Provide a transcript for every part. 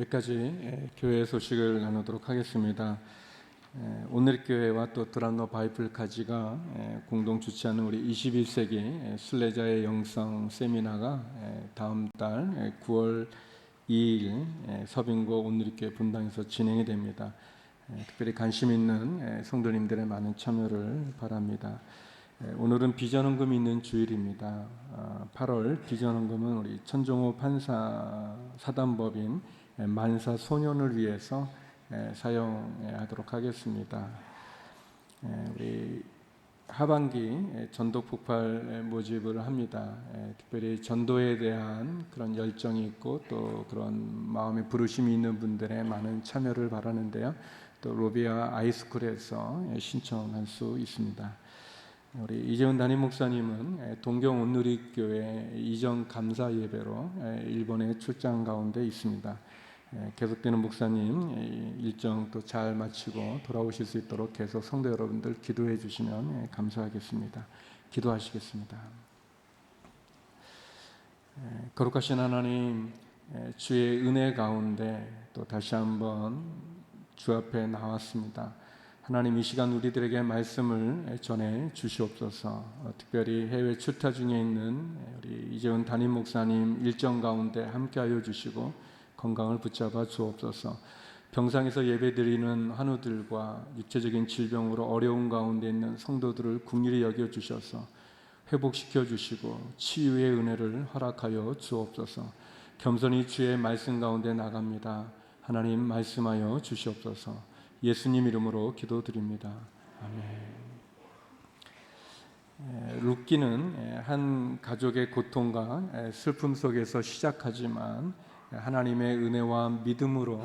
여기까지 교회 소식을 나누도록 하겠습니다. 오늘 교회와 또 드란노 바이블까지가 공동 주최하는 우리 21세기 순례자의 영성 세미나가 다음 달 9월 2일 서빙고 오늘교회 분당에서 진행이 됩니다. 특별히 관심 있는 성도님들의 많은 참여를 바랍니다. 오늘은 비전헌금이 있는 주일입니다. 8월 비전헌금은 우리 천종호 판사 사단법인 만사 소년을 위해서 사용하도록 하겠습니다. 우리 하반기 전도 폭발 모집을 합니다. 특별히 전도에 대한 그런 열정이 있고 또 그런 마음의 부르심이 있는 분들의 많은 참여를 바라는데요. 또 로비아 아이스쿨에서 신청할 수 있습니다. 우리 이재훈 담임 목사님은 동경 온누리교회 이전 감사 예배로 일본에 출장 가운데 있습니다. 계속되는 목사님 일정 또 잘 마치고 돌아오실 수 있도록 계속 성도 여러분들 기도해 주시면 감사하겠습니다. 기도하시겠습니다. 거룩하신 하나님, 주의 은혜 가운데 또 다시 한번 주 앞에 나왔습니다. 하나님, 이 시간 우리들에게 말씀을 전해 주시옵소서. 특별히 해외 출타 중에 있는 우리 이재훈 담임 목사님 일정 가운데 함께하여 주시고 건강을 붙잡아 주옵소서. 병상에서 예배드리는 환우들과 육체적인 질병으로 어려운 가운데 있는 성도들을 긍휼히 여겨 주셔서 회복시켜 주시고 치유의 은혜를 허락하여 주옵소서. 겸손히 주의 말씀 가운데 나갑니다. 하나님, 말씀하여 주시옵소서. 예수님 이름으로 기도드립니다. 아멘. 룻기는 한 가족의 고통과 슬픔 속에서 시작하지만 하나님의 은혜와 믿음으로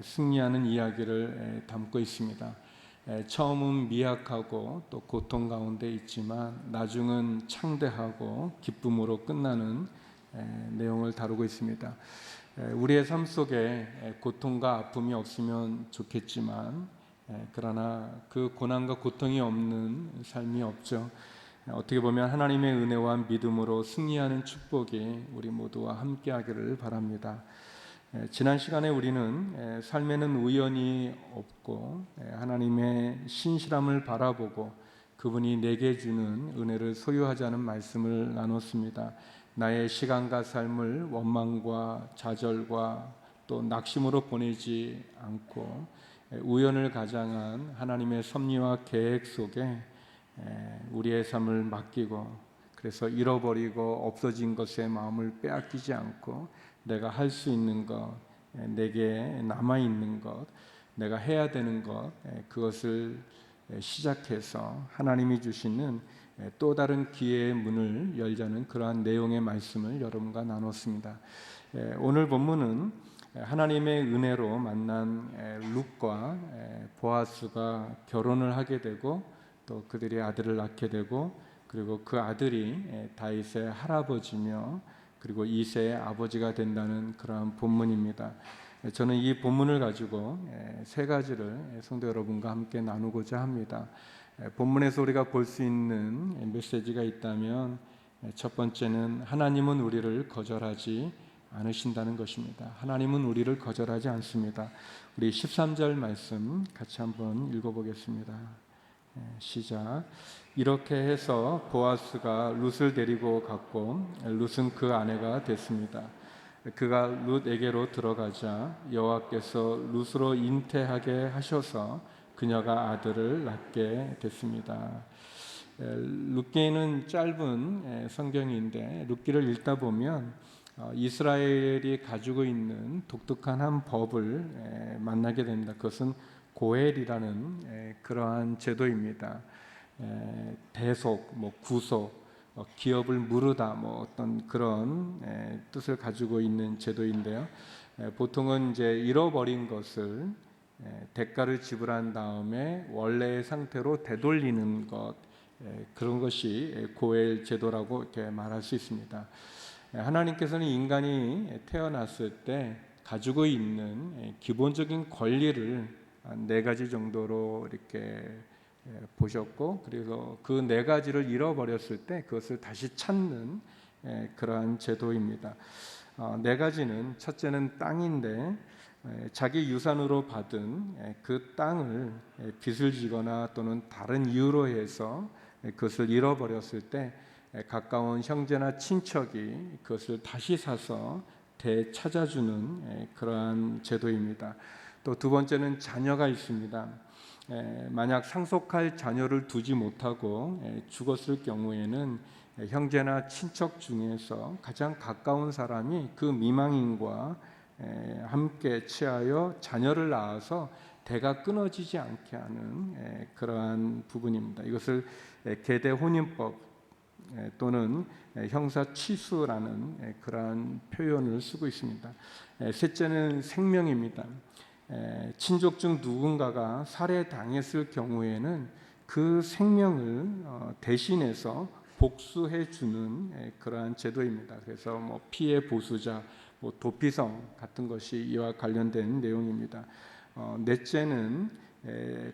승리하는 이야기를 담고 있습니다. 처음은 미약하고 또 고통 가운데 있지만 나중은 창대하고 기쁨으로 끝나는 내용을 다루고 있습니다. 우리의 삶 속에 고통과 아픔이 없으면 좋겠지만 그러나 그 고난과 고통이 없는 삶이 없죠. 어떻게 보면 하나님의 은혜와 믿음으로 승리하는 축복이 우리 모두와 함께하기를 바랍니다. 지난 시간에 우리는 삶에는 우연이 없고 하나님의 신실함을 바라보고 그분이 내게 주는 은혜를 소유하자는 말씀을 나눴습니다. 나의 시간과 삶을 원망과 좌절과 또 낙심으로 보내지 않고 우연을 가장한 하나님의 섭리와 계획 속에 우리의 삶을 맡기고 그래서 잃어버리고 없어진 것에 마음을 빼앗기지 않고 내가 할 수 있는 것, 내게 남아있는 것, 내가 해야 되는 것, 그것을 시작해서 하나님이 주시는 또 다른 기회의 문을 열자는 그러한 내용의 말씀을 여러분과 나눴습니다. 오늘 본문은 하나님의 은혜로 만난 룻과 보아스가 결혼을 하게 되고 또 그들이 아들을 낳게 되고 그리고 그 아들이 다윗의 할아버지며 그리고 이새의 아버지가 된다는 그러한 본문입니다. 저는 이 본문을 가지고 세 가지를 성도 여러분과 함께 나누고자 합니다. 본문에서 우리가 볼 수 있는 메시지가 있다면 첫 번째는 하나님은 우리를 거절하지 않으신다는 것입니다. 하나님은 우리를 거절하지 않습니다. 우리 13절 말씀 같이 한번 읽어보겠습니다. 시작. 이렇게 해서 보아스가 룻을 데리고 갔고 룻은 그 아내가 됐습니다. 그가 룻에게로 들어가자 여호와께서 룻으로 잉태하게 하셔서 그녀가 아들을 낳게 됐습니다. 룻기는 짧은 성경인데 룻기를 읽다 보면 이스라엘이 가지고 있는 독특한 한 법을 만나게 됩니다. 그것은 고엘이라는 그러한 제도입니다. 대속, 구속, 기업을 무르다 어떤 그런 뜻을 가지고 있는 제도인데요. 보통은 이제 잃어버린 것을 대가를 지불한 다음에 원래의 상태로 되돌리는 것, 그런 것이 고엘 제도라고 이렇게 말할 수 있습니다. 하나님께서는 인간이 태어났을 때 가지고 있는 기본적인 권리를 네 가지 정도로 이렇게 보셨고 그래서 그 네 가지를 잃어버렸을 때 그것을 다시 찾는 그러한 제도입니다. 네 가지는 첫째는 땅인데 자기 유산으로 받은 그 땅을 빚을 지거나 또는 다른 이유로 해서 그것을 잃어버렸을 때 가까운 형제나 친척이 그것을 다시 사서 되찾아주는 그러한 제도입니다. 또 두 번째는 자녀가 있습니다. 만약 상속할 자녀를 두지 못하고 죽었을 경우에는 형제나 친척 중에서 가장 가까운 사람이 그 미망인과 함께 취하여 자녀를 낳아서 대가 끊어지지 않게 하는 그러한 부분입니다. 이것을 계대 혼인법 또는 형사 취수라는 그러한 표현을 쓰고 있습니다. 셋째는 생명입니다. 친족 중 누군가가 살해당했을 경우에는 그 생명을 대신해서 복수해 주는 그러한 제도입니다. 그래서 피해 보수자, 도피성 같은 것이 이와 관련된 내용입니다. 넷째는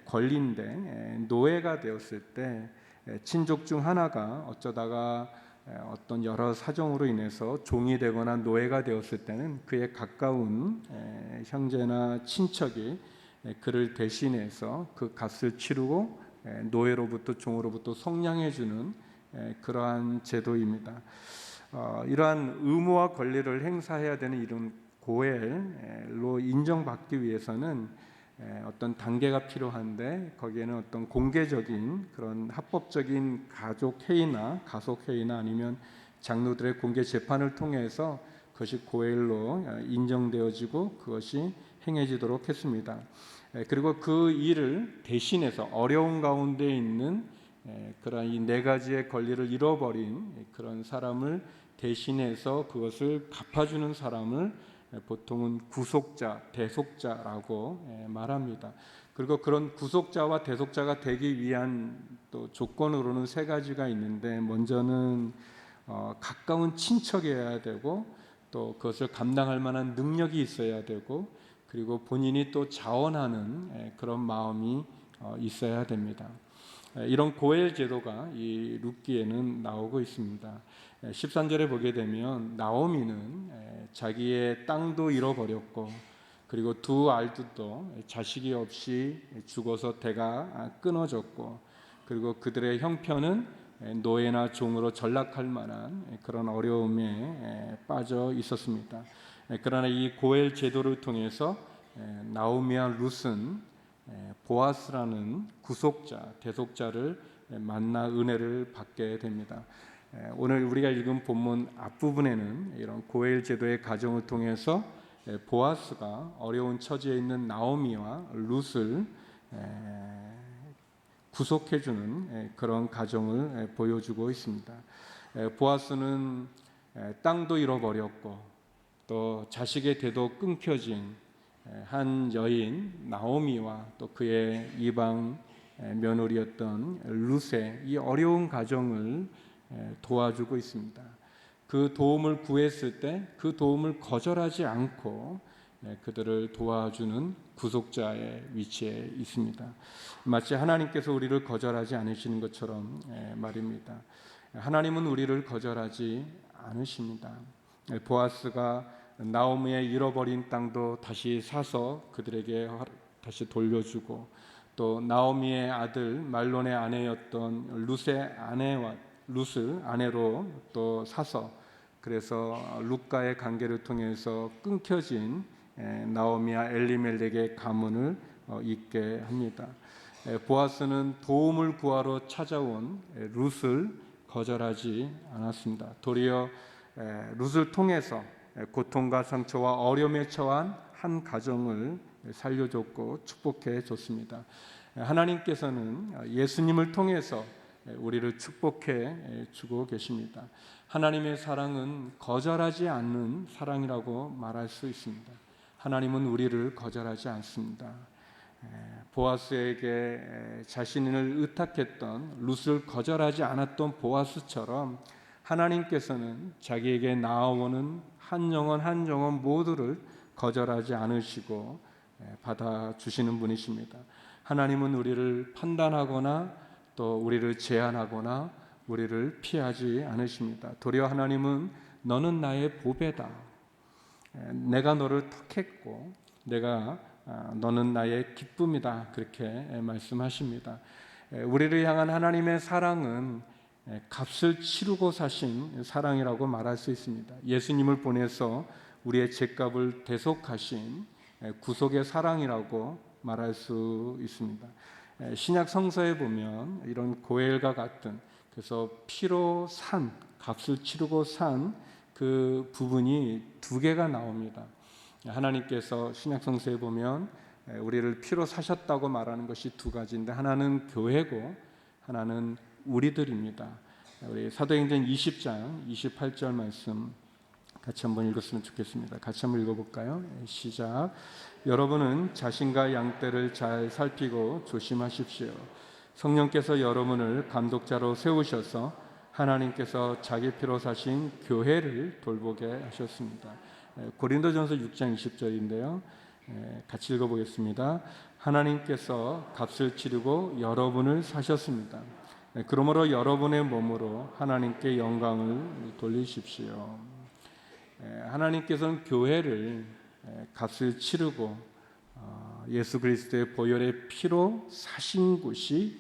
권리인데 노예가 되었을 때 친족 중 하나가 어쩌다가 어떤 여러 사정으로 인해서 종이 되거나 노예가 되었을 때는 그의 가까운 형제나 친척이 그를 대신해서 그 값을 치르고 노예로부터 종으로부터 속량해 주는 그러한 제도입니다. 이러한 의무와 권리를 행사해야 되는 이런 고엘로 인정받기 위해서는 어떤 단계가 필요한데 거기에는 어떤 공개적인 그런 합법적인 가족 회의나 가속 회의나 아니면 장로들의 공개 재판을 통해서 그것이 고엘로 인정되어지고 그것이 행해지도록 했습니다. 그리고 그 일을 대신해서 어려운 가운데 있는 그런 이 네 가지의 권리를 잃어버린 그런 사람을 대신해서 그것을 갚아주는 사람을 보통은 구속자, 대속자라고 말합니다. 그리고 그런 구속자와 대속자가 되기 위한 또 조건으로는 세 가지가 있는데 먼저는 가까운 친척이어야 되고 또 그것을 감당할 만한 능력이 있어야 되고 그리고 본인이 또 자원하는 그런 마음이 있어야 됩니다. 이런 고엘 제도가 이 룻기에는 나오고 있습니다. 13절에 보게 되면 나오미는 자기의 땅도 잃어버렸고 그리고 두 알들도 자식이 없이 죽어서 대가 끊어졌고 그리고 그들의 형편은 노예나 종으로 전락할 만한 그런 어려움에 빠져 있었습니다. 그러나 이 고엘 제도를 통해서 나오미와 룻은 보아스라는 구속자, 대속자를 만나 은혜를 받게 됩니다. 오늘 우리가 읽은 본문 앞부분에는 이런 고엘 제도의 가정을 통해서 보아스가 어려운 처지에 있는 나오미와 룻을 구속해주는 그런 가정을 보여주고 있습니다. 보아스는 땅도 잃어버렸고 또 자식의 대도 끊겨진 한 여인 나오미와 또 그의 이방 며느리였던 룻의 이 어려운 가정을 도와주고 있습니다. 그 도움을 구했을 때 그 도움을 거절하지 않고 그들을 도와주는 구속자의 위치에 있습니다. 마치 하나님께서 우리를 거절하지 않으시는 것처럼 말입니다. 하나님은 우리를 거절하지 않으십니다. 보아스가 나오미의 잃어버린 땅도 다시 사서 그들에게 다시 돌려주고 또 나오미의 아들 말론의 아내였던 룻을 아내로 또 사서 그래서 룻과의 관계를 통해서 끊겨진 나오미와 엘리멜렉의 가문을 잇게 합니다. 보아스는 도움을 구하러 찾아온 룻을 거절하지 않았습니다. 도리어 룻을 통해서 고통과 상처와 어려움에 처한 한 가정을 살려줬고 축복해 줬습니다. 하나님께서는 예수님을 통해서 우리를 축복해 주고 계십니다. 하나님의 사랑은 거절하지 않는 사랑이라고 말할 수 있습니다. 하나님은 우리를 거절하지 않습니다. 보아스에게 자신을 의탁했던 룻을 거절하지 않았던 보아스처럼 하나님께서는 자기에게 나아오는 한 영혼 모두를 거절하지 않으시고 받아주시는 분이십니다. 하나님은 우리를 판단하거나 또 우리를 제한하거나 우리를 피하지 않으십니다. 도리어 하나님은 너는 나의 보배다. 내가 너를 택했고 너는 나의 기쁨이다, 그렇게 말씀하십니다. 우리를 향한 하나님의 사랑은 값을 치르고 사신 사랑이라고 말할 수 있습니다. 예수님을 보내서 우리의 죄값을 대속하신 구속의 사랑이라고 말할 수 있습니다. 신약 성서에 보면 이런 고엘과 같은, 그래서 피로 산, 값을 치르고 산 그 부분이 두 개가 나옵니다. 하나님께서 신약 성서에 보면 우리를 피로 사셨다고 말하는 것이 두 가지인데, 하나는 교회고 하나는 우리들입니다. 우리 사도행전 20장 28절 말씀 같이 한번 읽었으면 좋겠습니다. 같이 한번 읽어볼까요? 시작. 여러분은 자신과 양떼를 잘 살피고 조심하십시오. 성령께서 여러분을 감독자로 세우셔서 하나님께서 자기 피로 사신 교회를 돌보게 하셨습니다. 고린도전서 6장 20절인데요. 같이 읽어보겠습니다. 하나님께서 값을 치르고 여러분을 사셨습니다. 그러므로 여러분의 몸으로 하나님께 영광을 돌리십시오. 하나님께서는 교회를 값을 치르고 예수 그리스도의 보혈의 피로 사신 곳이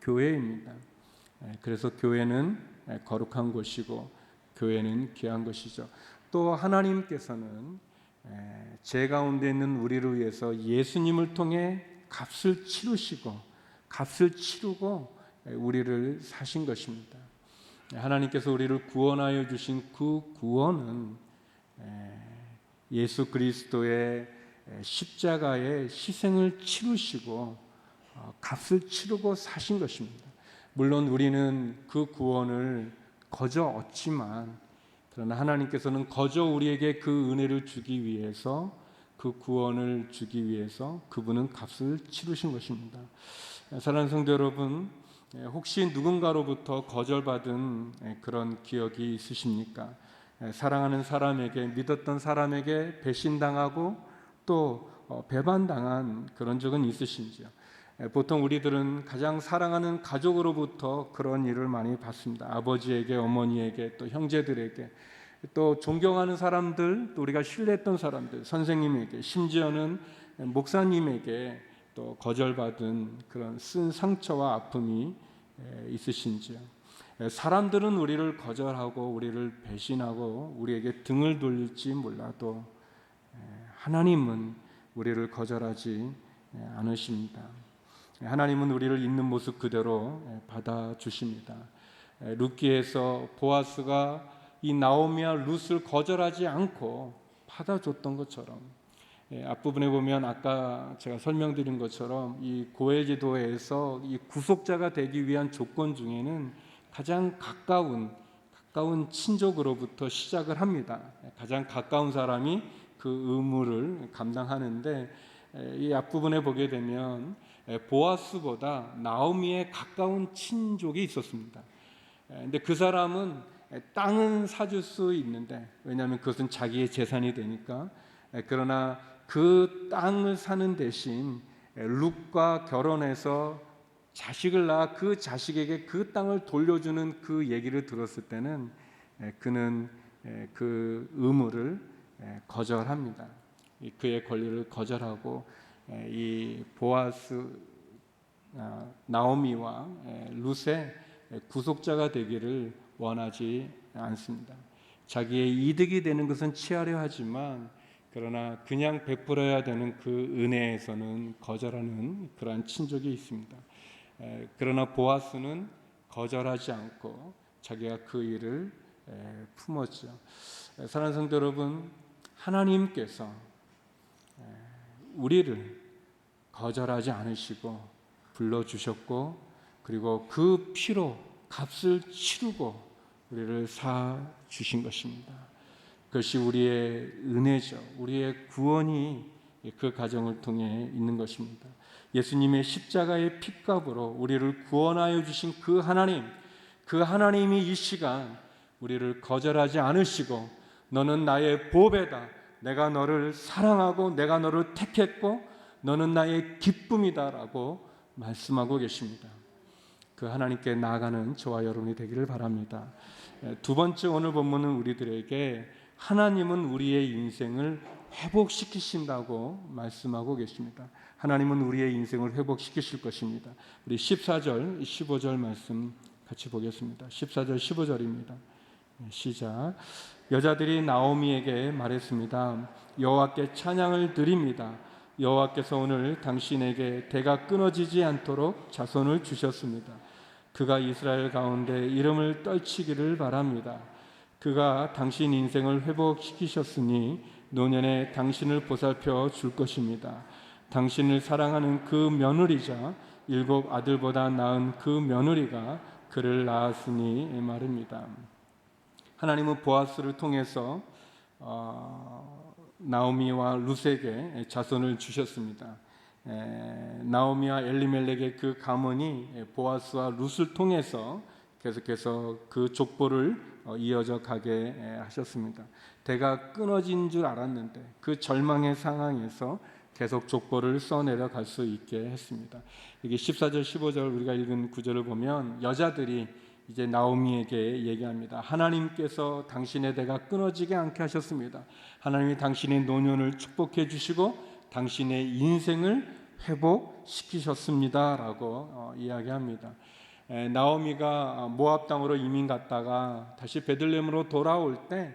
교회입니다. 그래서 교회는 거룩한 곳이고 교회는 귀한 것이죠. 또 하나님께서는 죄 가운데 있는 우리를 위해서 예수님을 통해 값을 치르고 우리를 사신 것입니다. 하나님께서 우리를 구원하여 주신 그 구원은 예수 그리스도의 십자가의 희생을 치르시고 값을 치르고 사신 것입니다. 물론 우리는 그 구원을 거저 얻지만, 그러나 하나님께서는 거저 우리에게 그 은혜를 주기 위해서, 그 구원을 주기 위해서 그분은 값을 치르신 것입니다. 사랑하는 성도 여러분, 혹시 누군가로부터 거절받은 그런 기억이 있으십니까? 사랑하는 사람에게, 믿었던 사람에게 배신당하고 또 배반당한 그런 적은 있으신지요? 보통 우리들은 가장 사랑하는 가족으로부터 그런 일을 많이 받습니다. 아버지에게, 어머니에게, 또 형제들에게, 또 존경하는 사람들, 또 우리가 신뢰했던 사람들, 선생님에게, 심지어는 목사님에게 또 거절받은 그런 쓴 상처와 아픔이 있으신지요? 사람들은 우리를 거절하고 우리를 배신하고 우리에게 등을 돌릴지 몰라도 하나님은 우리를 거절하지 않으십니다. 하나님은 우리를 있는 모습 그대로 받아주십니다. 룻기에서 보아스가 이 나오미와 룻을 거절하지 않고 받아줬던 것처럼, 앞부분에 보면 아까 제가 설명드린 것처럼 이 고엘 제도에서 이 구속자가 되기 위한 조건 중에는 가장 가까운 친족으로부터 시작을 합니다. 가장 가까운 사람이 그 의무를 감당하는데, 이 앞부분에 보게 되면 보아스보다 나오미의 가까운 친족이 있었습니다. 근데 그 사람은 땅은 사줄 수 있는데, 왜냐하면 그것은 자기의 재산이 되니까. 그러나 그 땅을 사는 대신 룻과 결혼해서 자식을 낳아 그 자식에게 그 땅을 돌려주는 그 얘기를 들었을 때는 그는 그 의무를 거절합니다. 그의 권리를 거절하고 이 보아스, 나오미와 룻의 구속자가 되기를 원하지 않습니다. 자기의 이득이 되는 것은 취하려 하지만, 그러나 그냥 베풀어야 되는 그 은혜에서는 거절하는 그러한 친족이 있습니다. 그러나 보아스는 거절하지 않고 자기가 그 일을 품었죠. 사랑하는 성도 여러분, 하나님께서 우리를 거절하지 않으시고 불러주셨고, 그리고 그 피로 값을 치르고 우리를 사주신 것입니다. 그것이 우리의 은혜죠. 우리의 구원이 그 과정을 통해 있는 것입니다. 예수님의 십자가의 핏값으로 우리를 구원하여 주신 그 하나님이 이 시간 우리를 거절하지 않으시고, 너는 나의 보배다, 내가 너를 사랑하고 내가 너를 택했고 너는 나의 기쁨이다 라고 말씀하고 계십니다. 그 하나님께 나아가는 저와 여러분이 되기를 바랍니다. 두 번째, 오늘 본문은 우리들에게 하나님은 우리의 인생을 회복시키신다고 말씀하고 계십니다. 하나님은 우리의 인생을 회복시키실 것입니다. 우리 14절, 15절 말씀 같이 보겠습니다. 14절, 15절입니다. 시작. 여자들이 나오미에게 말했습니다. 여호와께 찬양을 드립니다. 여호와께서 오늘 당신에게 대가 끊어지지 않도록 자손을 주셨습니다. 그가 이스라엘 가운데 이름을 떨치기를 바랍니다. 그가 당신 인생을 회복시키셨으니 노년에 당신을 보살펴 줄 것입니다. 당신을 사랑하는 그 며느리자 7 아들보다 나은 그 며느리가 그를 낳았으니 말입니다. 하나님은 보아스를 통해서 나오미와 룻에게 자손을 주셨습니다. 나오미와 엘리멜렉의 그 가문이 보아스와 룻을 통해서 계속해서 그 족보를 이어져 가게 하셨습니다. 대가 끊어진 줄 알았는데 그 절망의 상황에서 계속 족보를 써내려 갈 수 있게 했습니다. 이게 14절 15절 우리가 읽은 구절을 보면 여자들이 이제 나오미에게 얘기합니다. 하나님께서 당신의 대가 끊어지게 않게 하셨습니다. 하나님이 당신의 노년을 축복해 주시고 당신의 인생을 회복시키셨습니다 라고 이야기합니다. 나오미가 모압 땅으로 이민 갔다가 다시 베들레헴으로 돌아올 때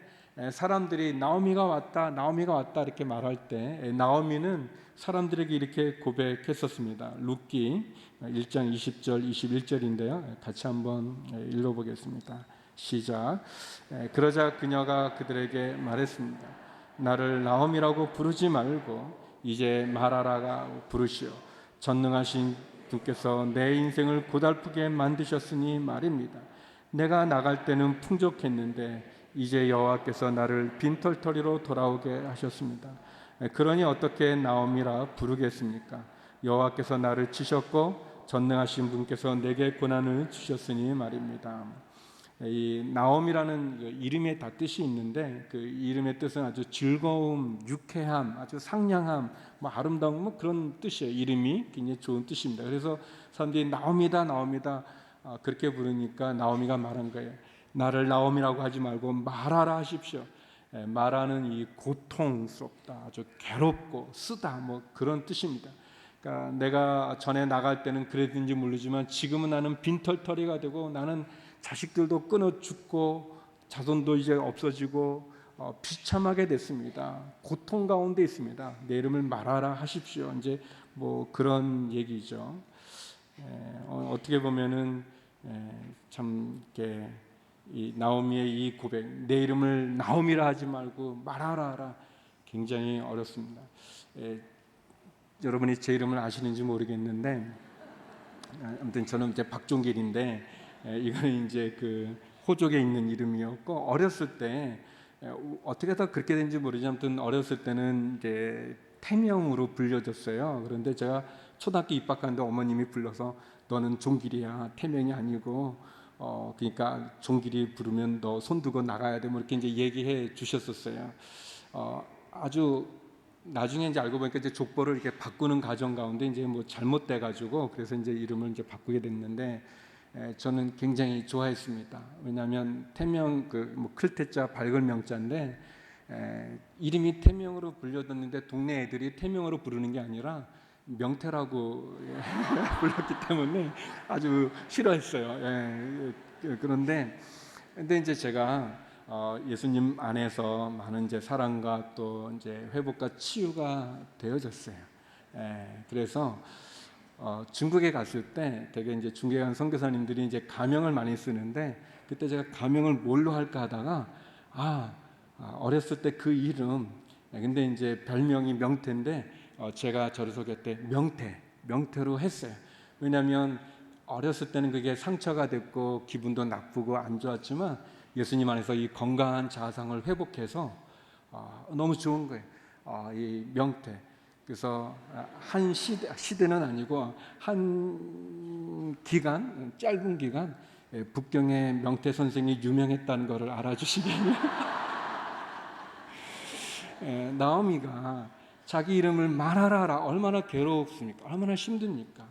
사람들이 나오미가 왔다 이렇게 말할 때 나오미는 사람들에게 이렇게 고백했었습니다. 룻기 1장 20절 21절인데요. 같이 한번 읽어보겠습니다. 시작. 그러자 그녀가 그들에게 말했습니다. 나를 나오미라고 부르지 말고 이제 마라라가 부르시오. 전능하신 주께서 내 인생을 고달프게 만드셨으니 말입니다. 내가 나갈 때는 풍족했는데 이제 여호와께서 나를 빈털터리로 돌아오게 하셨습니다. 그러니 어떻게 나오미라 부르겠습니까? 여호와께서 나를 치셨고 전능하신 분께서 내게 고난을 주셨으니 말입니다. 이 나오미라는 이름에 다 뜻이 있는데 그 이름의 뜻은 아주 즐거움, 유쾌함, 아주 상냥함, 아름다움 그런 뜻이에요. 이름이 굉장히 좋은 뜻입니다. 그래서 사람들이 나오미다 그렇게 부르니까 나오미가 말한 거예요. 나를 나오미라고 하지 말고 마라라 하십시오. 마라는 이 고통스럽다, 아주 괴롭고 쓰다 그런 뜻입니다. 그러니까 내가 전에 나갈 때는 그랬는지 모르지만 지금은 나는 빈털터리가 되고 나는 자식들도 끊어 죽고 자손도 이제 없어지고 비참하게 됐습니다. 고통 가운데 있습니다. 내 이름을 말하라 하십시오. 이제 그런 얘기죠. 어떻게 보면은 참 이렇게 이 나오미의 이 고백, 내 이름을 나오미라 하지 말고 말하라 하라 굉장히 어렵습니다. 여러분이 제 이름을 아시는지 모르겠는데 아무튼 저는 이제 박종길인데 이거는 이제 그 호족에 있는 이름이었고 어렸을 때 어떻게 다 그렇게 된지 모르지만 아무튼 어렸을 때는 이제 태명으로 불려졌어요. 그런데 제가 초등학교 입학하는데 어머님이 불러서 너는 종길이야, 태명이 아니고 그러니까 종길이 부르면 너 손 두고 나가야 돼 이렇게 이제 얘기해 주셨었어요. 아주 나중에 이제 알고 보니까 이제 족보를 이렇게 바꾸는 과정 가운데 이제 잘못돼 가지고 그래서 이제 이름을 이제 바꾸게 됐는데 저는 굉장히 좋아했습니다. 왜냐하면 태명 클테자 밝을 명자인데 이름이 태명으로 불려졌는데 동네 애들이 태명으로 부르는 게 아니라 명태라고 불렀기 때문에 아주 싫어했어요. 그런데 이제 제가 예수님 안에서 많은 이제 사랑과 또 이제 회복과 치유가 되어졌어요. 그래서 중국에 갔을 때 되게 이제 중국에 간 선교사님들이 이제 가명을 많이 쓰는데 그때 제가 가명을 뭘로 할까 하다가 어렸을 때 그 이름 근데 이제 별명이 명태인데 제가 저를 소개할 때 명태로 했어요. 왜냐하면 어렸을 때는 그게 상처가 됐고 기분도 나쁘고 안 좋았지만 예수님 안에서 이 건강한 자아상을 회복해서 너무 좋은 거예요. 이 명태. 그래서 한 시대는 아니고 한 기간, 짧은 기간 북경의 명태 선생이 유명했다는 것을 알아주시면 나오미가 자기 이름을 말하라 얼마나 괴롭습니까? 얼마나 힘듭니까?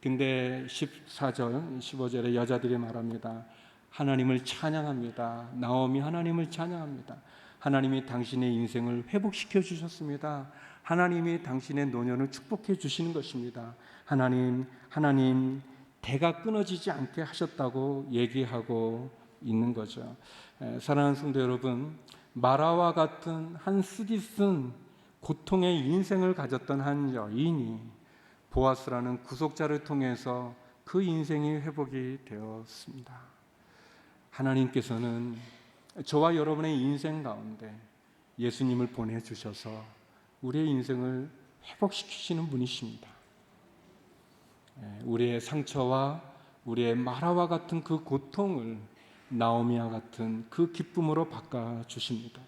근데 14절, 15절에 여자들이 말합니다. 하나님을 찬양합니다. 나오미 하나님을 찬양합니다. 하나님이 당신의 인생을 회복시켜 주셨습니다. 하나님이 당신의 노년을 축복해 주시는 것입니다. 하나님 대가 끊어지지 않게 하셨다고 얘기하고 있는 거죠. 사랑하는 성도 여러분, 마라와 같은 한 쓰디쓴 고통의 인생을 가졌던 한 여인이 보아스라는 구속자를 통해서 그 인생이 회복이 되었습니다. 하나님께서는 저와 여러분의 인생 가운데 예수님을 보내주셔서 우리의 인생을 회복시키시는 분이십니다. 우리의 상처와 우리의 마라와 같은 그 고통을 나오미와 같은 그 기쁨으로 바꿔주십니다.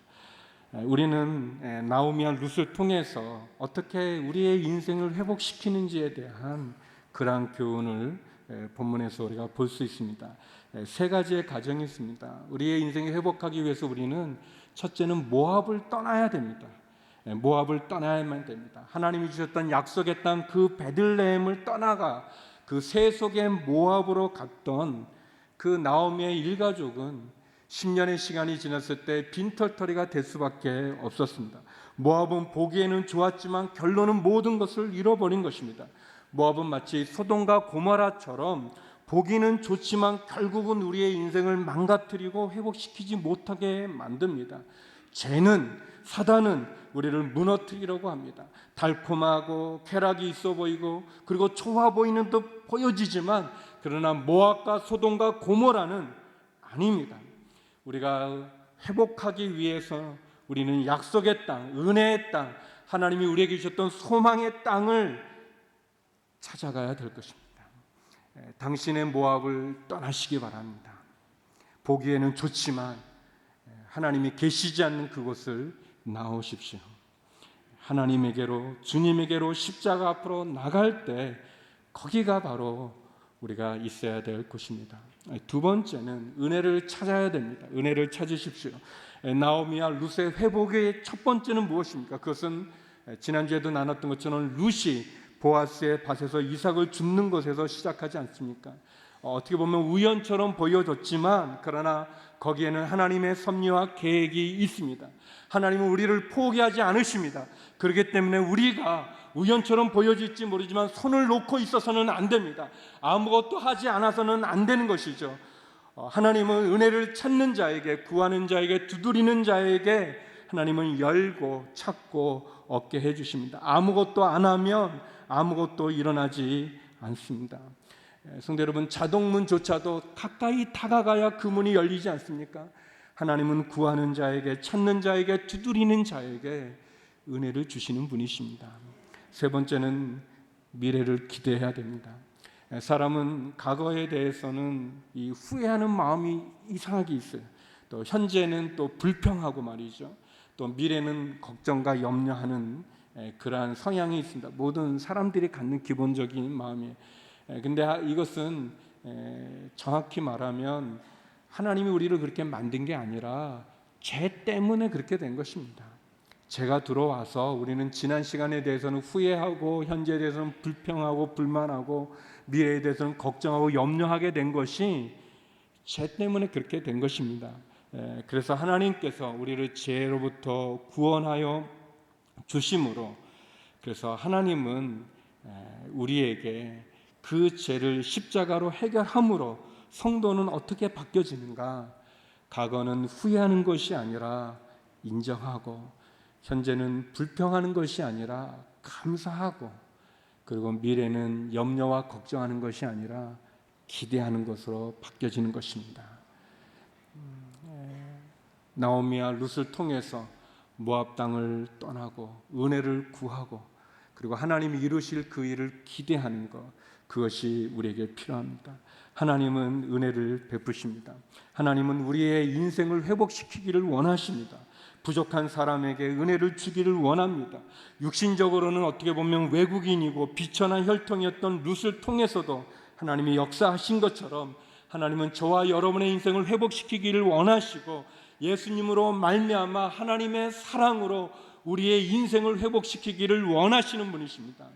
우리는 나오미와 룻을 통해서 어떻게 우리의 인생을 회복시키는지에 대한 그러한 교훈을 본문에서 우리가 볼 수 있습니다. 세 가지의 가정이 있습니다. 우리의 인생을 회복하기 위해서 우리는 첫째는 모압을 떠나야 됩니다. 모압을 떠나야만 됩니다. 하나님이 주셨던 약속의 땅 그 베들레헴을 떠나가 그 세속의 모압으로 갔던 그 나오미의 일가족은 10년의 시간이 지났을 때 빈털터리가 될 수밖에 없었습니다. 모압은 보기에는 좋았지만 결론은 모든 것을 잃어버린 것입니다. 모압은 마치 소돔과 고모라처럼 보기는 좋지만 결국은 우리의 인생을 망가뜨리고 회복시키지 못하게 만듭니다. 죄는, 사단은 우리를 무너뜨리려고 합니다. 달콤하고 쾌락이 있어 보이고 그리고 좋아 보이는 듯 보여지지만 그러나 모압과 소돔과 고모라는 아닙니다. 우리가 회복하기 위해서 우리는 약속의 땅, 은혜의 땅, 하나님이 우리에게 주셨던 소망의 땅을 찾아가야 될 것입니다. 당신의 모압을 떠나시기 바랍니다. 보기에는 좋지만 하나님이 계시지 않는 그곳을 나오십시오. 하나님에게로, 주님에게로 십자가 앞으로 나갈 때 거기가 바로 우리가 있어야 될 곳입니다. 두 번째는 은혜를 찾아야 됩니다. 은혜를 찾으십시오. 나오미와 룻의 회복의 첫 번째는 무엇입니까? 그것은 지난주에도 나눴던 것처럼 룻이 보아스의 밭에서 이삭을 줍는 것에서 시작하지 않습니까? 어떻게 보면 우연처럼 보여졌지만 그러나 거기에는 하나님의 섭리와 계획이 있습니다. 하나님은 우리를 포기하지 않으십니다. 그렇기 때문에 우리가 우연처럼 보여질지 모르지만 손을 놓고 있어서는 안 됩니다. 아무것도 하지 않아서는 안 되는 것이죠. 하나님은 은혜를 찾는 자에게, 구하는 자에게, 두드리는 자에게 하나님은 열고 찾고 얻게 해주십니다. 아무것도 안 하면 아무것도 일어나지 않습니다. 성도 여러분, 자동문조차도 가까이 다가가야 그 문이 열리지 않습니까? 하나님은 구하는 자에게, 찾는 자에게, 두드리는 자에게 은혜를 주시는 분이십니다. 세 번째는 미래를 기대해야 됩니다. 사람은 과거에 대해서는 이 후회하는 마음이 이상하게 있어요. 또 현재는 또 불평하고 말이죠. 또 미래는 걱정과 염려하는 그러한 성향이 있습니다. 모든 사람들이 갖는 기본적인 마음이에요. 근데 이것은 정확히 말하면 하나님이 우리를 그렇게 만든 게 아니라 죄 때문에 그렇게 된 것입니다. 죄가 들어와서 우리는 지난 시간에 대해서는 후회하고 현재에 대해서는 불평하고 불만하고 미래에 대해서는 걱정하고 염려하게 된 것이 죄 때문에 그렇게 된 것입니다. 그래서 하나님께서 우리를 죄로부터 구원하여 주심으로, 그래서 하나님은 우리에게 그 죄를 십자가로 해결함으로 성도는 어떻게 바뀌어지는가? 과거는 후회하는 것이 아니라 인정하고, 현재는 불평하는 것이 아니라 감사하고, 그리고 미래는 염려와 걱정하는 것이 아니라 기대하는 것으로 바뀌어지는 것입니다. 나오미와 룻을 통해서 모압 땅을 떠나고 은혜를 구하고 그리고 하나님이 이루실 그 일을 기대하는 것, 그것이 우리에게 필요합니다. 하나님은 은혜를 베푸십니다. 하나님은 우리의 인생을 회복시키기를 원하십니다. 부족한 사람에게 은혜를 주기를 원합니다. 육신적으로는 어떻게 보면 외국인이고 비천한 혈통이었던 룻을 통해서도 하나님이 역사하신 것처럼 하나님은 저와 여러분의 인생을 회복시키기를 원하시고 예수님으로 말미암아 하나님의 사랑으로 우리의 인생을 회복시키기를 원하시는 분이십니다.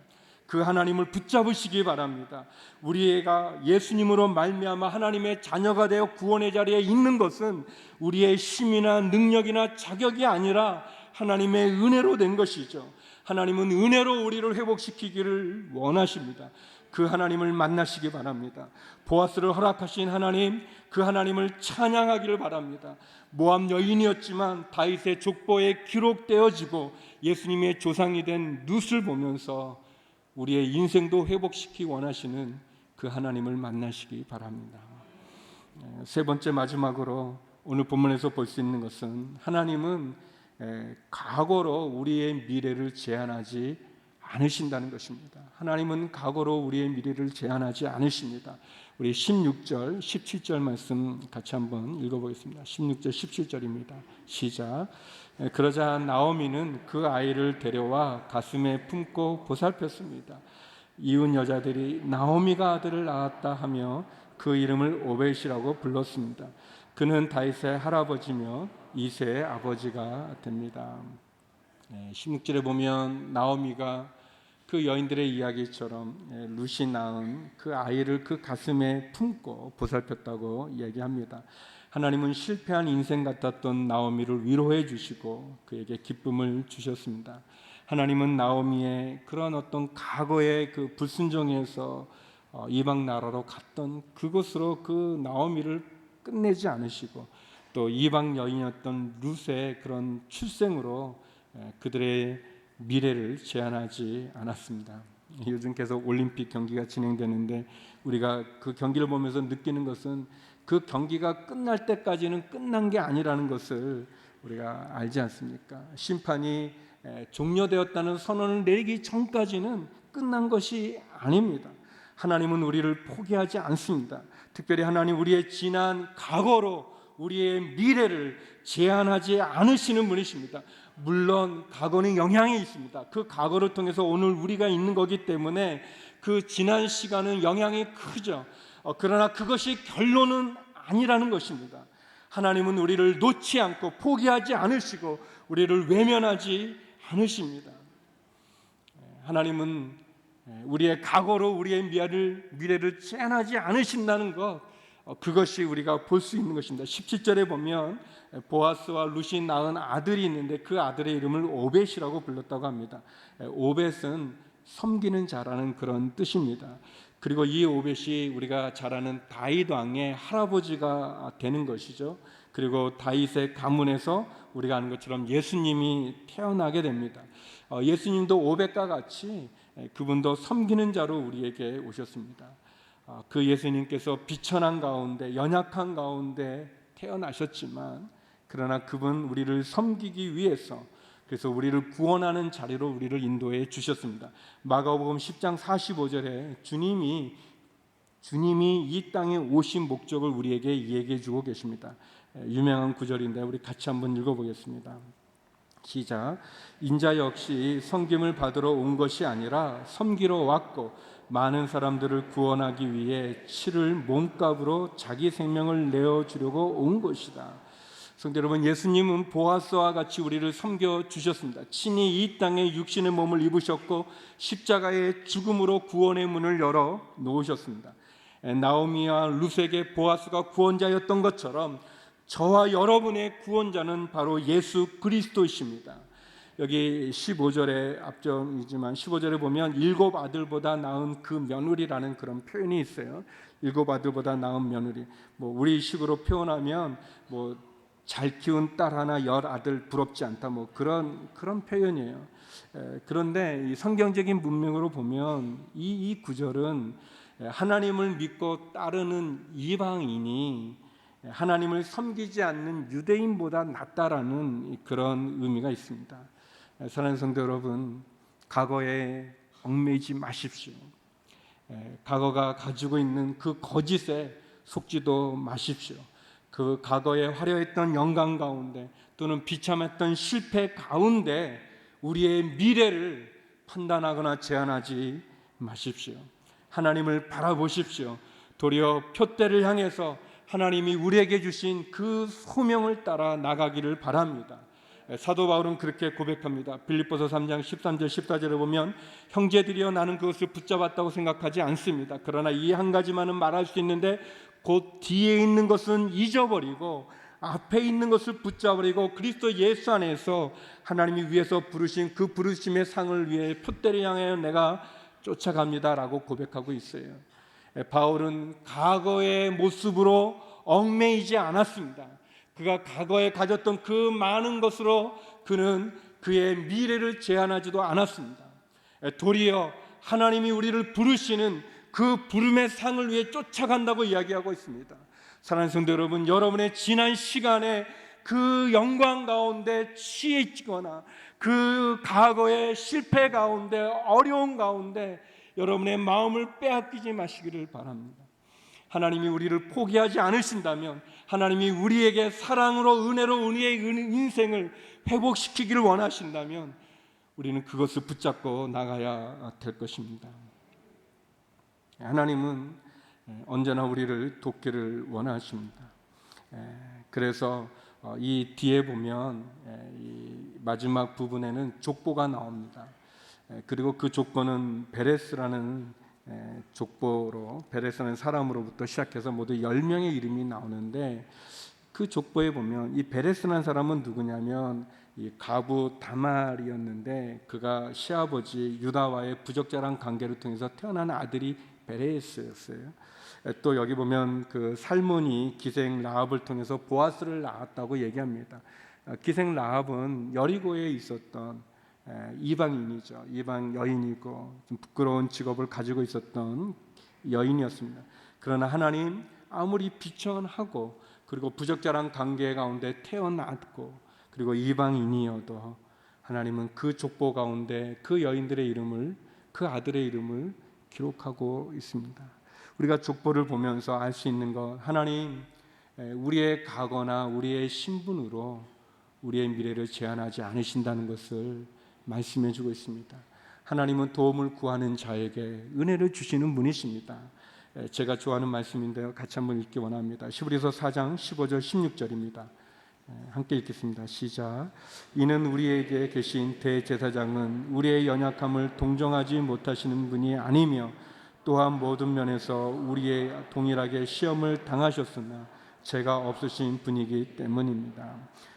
그 하나님을 붙잡으시기 바랍니다. 우리가 예수님으로 말미암아 하나님의 자녀가 되어 구원의 자리에 있는 것은 우리의 힘이나 능력이나 자격이 아니라 하나님의 은혜로 된 것이죠. 하나님은 은혜로 우리를 회복시키기를 원하십니다. 그 하나님을 만나시기 바랍니다. 보아스를 허락하신 하나님, 그 하나님을 찬양하기를 바랍니다. 모압 여인이었지만 다윗의 족보에 기록되어지고 예수님의 조상이 된 룻을 보면서 우리의 인생도 회복시키기 원하시는 그 하나님을 만나시기 바랍니다. 세 번째, 마지막으로 오늘 본문에서 볼 수 있는 것은 하나님은 과거로 우리의 미래를 제한하지 않으신다는 것입니다. 하나님은 과거로 우리의 미래를 제한하지 않으십니다. 우리 16절, 17절 말씀 같이 한번 읽어보겠습니다. 16절, 17절입니다. 시작. 그러자 나오미는 그 아이를 데려와 가슴에 품고 보살폈습니다. 이웃 여자들이 나오미가 아들을 낳았다 하며 그 이름을 오벳이라고 불렀습니다. 그는 다윗의 할아버지며 이새의 아버지가 됩니다. 16절에 보면 나오미가 그 여인들의 이야기처럼 룻이 낳은 그 아이를 그 가슴에 품고 보살폈다고 이야기합니다. 하나님은 실패한 인생 같았던 나오미를 위로해 주시고 그에게 기쁨을 주셨습니다. 하나님은 나오미의 그런 어떤 과거의 그 불순종에서 이방 나라로 갔던 그곳으로 그 나오미를 끝내지 않으시고 또 이방 여인이었던 룻의 그런 출생으로 그들의 미래를 제한하지 않았습니다. 요즘 계속 올림픽 경기가 진행되는데 우리가 그 경기를 보면서 느끼는 것은 그 경기가 끝날 때까지는 끝난 게 아니라는 것을 우리가 알지 않습니까? 심판이 종료되었다는 선언을 내리기 전까지는 끝난 것이 아닙니다. 하나님은 우리를 포기하지 않습니다. 특별히 하나님 우리의 지난 과거로 우리의 미래를 제한하지 않으시는 분이십니다. 물론 과거는 영향이 있습니다. 그 과거를 통해서 오늘 우리가 있는 거기 때문에 그 지난 시간은 영향이 크죠. 그러나 그것이 결론은 아니라는 것입니다. 하나님은 우리를 놓지 않고 포기하지 않으시고 우리를 외면하지 않으십니다. 하나님은 우리의 과거로 우리의 미래를 제한하지 않으신다는 것, 그것이 우리가 볼 수 있는 것입니다. 17절에 보면 보아스와 룻이 낳은 아들이 있는데 그 아들의 이름을 오벳이라고 불렀다고 합니다. 오벳은 섬기는 자라는 그런 뜻입니다. 그리고 이 오벳이 우리가 잘 아는 다윗 왕의 할아버지가 되는 것이죠. 그리고 다윗의 가문에서 우리가 아는 것처럼 예수님이 태어나게 됩니다. 예수님도 오벳과 같이 그분도 섬기는 자로 우리에게 오셨습니다. 그 예수님께서 비천한 가운데 연약한 가운데 태어나셨지만 그러나 그분 우리를 섬기기 위해서 그래서 우리를 구원하는 자리로 우리를 인도해 주셨습니다. 마가복음 10장 45절에 주님이 이 땅에 오신 목적을 우리에게 이야기해 주고 계십니다. 유명한 구절인데 우리 같이 한번 읽어보겠습니다. 시작. 인자 역시 섬김을 받으러 온 것이 아니라 섬기러 왔고 많은 사람들을 구원하기 위해 치를 몸값으로 자기 생명을 내어주려고 온 것이다. 성도 여러분, 예수님은 보아스와 같이 우리를 섬겨 주셨습니다. 친히 이 땅에 육신의 몸을 입으셨고 십자가의 죽음으로 구원의 문을 열어 놓으셨습니다. 나오미와 룻에게 보아스가 구원자였던 것처럼 저와 여러분의 구원자는 바로 예수 그리스도이십니다. 여기 15절의 앞점이지만 15절에 보면 일곱 아들보다 나은 그 며느리라는 그런 표현이 있어요. 일곱 아들보다 나은 며느리. 우리 식으로 표현하면 잘 키운 딸 하나 열 아들 부럽지 않다 그런 표현이에요. 그런데 이 성경적인 문맥으로 보면 이 구절은 하나님을 믿고 따르는 이방인이 하나님을 섬기지 않는 유대인보다 낫다라는 그런 의미가 있습니다. 사랑하는 성도 여러분, 과거에 얽매이지 마십시오. 과거가 가지고 있는 그 거짓에 속지도 마십시오. 그 과거에 화려했던 영광 가운데 또는 비참했던 실패 가운데 우리의 미래를 판단하거나 제한하지 마십시오. 하나님을 바라보십시오. 도리어 표대를 향해서 하나님이 우리에게 주신 그 소명을 따라 나가기를 바랍니다. 사도 바울은 그렇게 고백합니다. 빌립보서 3장 13절 14절에 보면 형제들이여 나는 그것을 붙잡았다고 생각하지 않습니다. 그러나 이 한 가지만은 말할 수 있는데 곧 뒤에 있는 것은 잊어버리고 앞에 있는 것을 붙잡으리고 그리스도 예수 안에서 하나님이 위에서 부르신 그 부르심의 상을 위해 표대를 향하여 내가 쫓아갑니다라고 고백하고 있어요. 바울은 과거의 모습으로 얽매이지 않았습니다. 그가 과거에 가졌던 그 많은 것으로 그는 그의 미래를 제한하지도 않았습니다. 도리어 하나님이 우리를 부르시는 그 부름의 상을 위해 쫓아간다고 이야기하고 있습니다. 사랑하는 성도 여러분, 여러분의 지난 시간에 그 영광 가운데 취해 있거나 그 과거의 실패 가운데 어려운 가운데 여러분의 마음을 빼앗기지 마시기를 바랍니다. 하나님이 우리를 포기하지 않으신다면, 하나님이 우리에게 사랑으로 은혜로 우리의 인생을 회복시키기를 원하신다면 우리는 그것을 붙잡고 나가야 될 것입니다. 하나님은 언제나 우리를 돕기를 원하십니다. 그래서 이 뒤에 보면 이 마지막 부분에는 족보가 나옵니다. 그리고 그 족보는 베레스라는 족보로, 베레스라는 사람으로부터 시작해서 모두 10명의 이름이 나오는데, 그 족보에 보면 이 베레스라는 사람은 누구냐면 이 가부 다말이었는데 그가 시아버지 유다와의 부적절한 관계를 통해서 태어난 아들이 베레스였어요. 또 여기 보면 그 살몬이 기생 라합을 통해서 보아스를 낳았다고 얘기합니다. 기생 라합은 여리고에 있었던 이방인이죠. 이방 여인이고 좀 부끄러운 직업을 가지고 있었던 여인이었습니다. 그러나 하나님 아무리 비천하고 그리고 부적절한 관계 가운데 태어났고 그리고 이방인이어도 하나님은 그 족보 가운데 그 여인들의 이름을, 그 아들의 이름을 기록하고 있습니다. 우리가 족보를 보면서 알 수 있는 것, 하나님 우리의 과거나 우리의 신분으로 우리의 미래를 제한하지 않으신다는 것을 말씀해 주고 있습니다. 하나님은 도움을 구하는 자에게 은혜를 주시는 분이십니다. 제가 좋아하는 말씀인데요, 같이 한번 읽기 원합니다. 히브리서 4장 15절 16절입니다. 함께 읽겠습니다. 시작. 이는 우리에게 계신 대제사장은 우리의 연약함을 동정하지 못하시는 분이 아니며 또한 모든 면에서 우리의 동일하게 시험을 당하셨으나 죄가 없으신 분이기 때문입니다.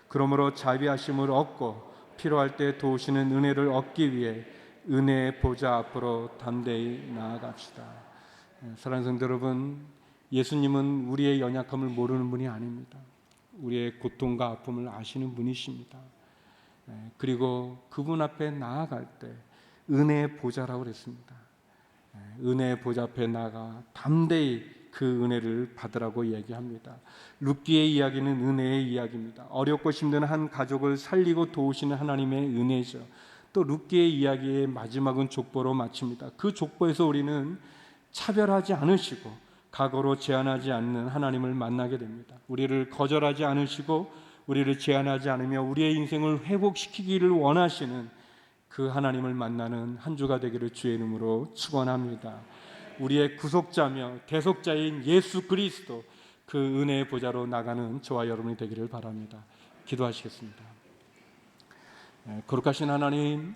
그러므로 자비하심을 얻고 필요할 때 도우시는 은혜를 얻기 위해 은혜의 보좌 앞으로 담대히 나아갑시다. 사랑하는 성도 여러분, 예수님은 우리의 연약함을 모르는 분이 아닙니다. 우리의 고통과 아픔을 아시는 분이십니다. 그리고 그분 앞에 나아갈 때 은혜의 보좌라고 그랬습니다. 은혜의 보좌 앞에 나가 담대히 그 은혜를 받으라고 얘기합니다. 룻기의 이야기는 은혜의 이야기입니다. 어렵고 힘든 한 가족을 살리고 도우시는 하나님의 은혜죠. 또 룻기의 이야기의 마지막은 족보로 마칩니다. 그 족보에서 우리는 차별하지 않으시고 과거로 제한하지 않는 하나님을 만나게 됩니다. 우리를 거절하지 않으시고 우리를 제한하지 않으며 우리의 인생을 회복시키기를 원하시는 그 하나님을 만나는 한 주가 되기를 주의 이름으로 축원합니다. 우리의 구속자며 대속자인 예수 그리스도, 그 은혜의 보좌로 나가는 저와 여러분이 되기를 바랍니다. 기도하시겠습니다. 거룩하신 하나님,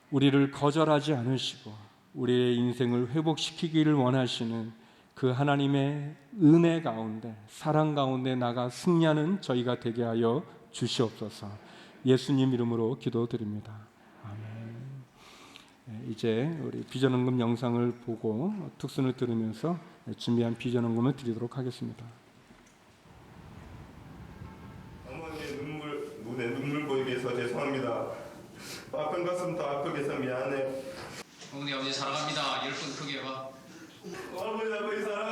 우리를 거절하지 않으시고 우리의 인생을 회복시키기를 원하시는 그 하나님의 은혜 가운데, 사랑 가운데 나가 승리하는 저희가 되게 하여 주시옵소서. 예수님 이름으로 기도드립니다. 아멘. 이제 우리 비전헌금 영상을 보고 특순을 들으면서 준비한 비전헌금을 드리도록 하겠습니다. 어머니의 눈에 눈물 보이게 해서 죄송합니다. 아픈 가슴 더 아프게 해서 미안해. 어머니 아버지 사랑합니다. 10번 크게 봐. 어머니 아버지 사랑합니다.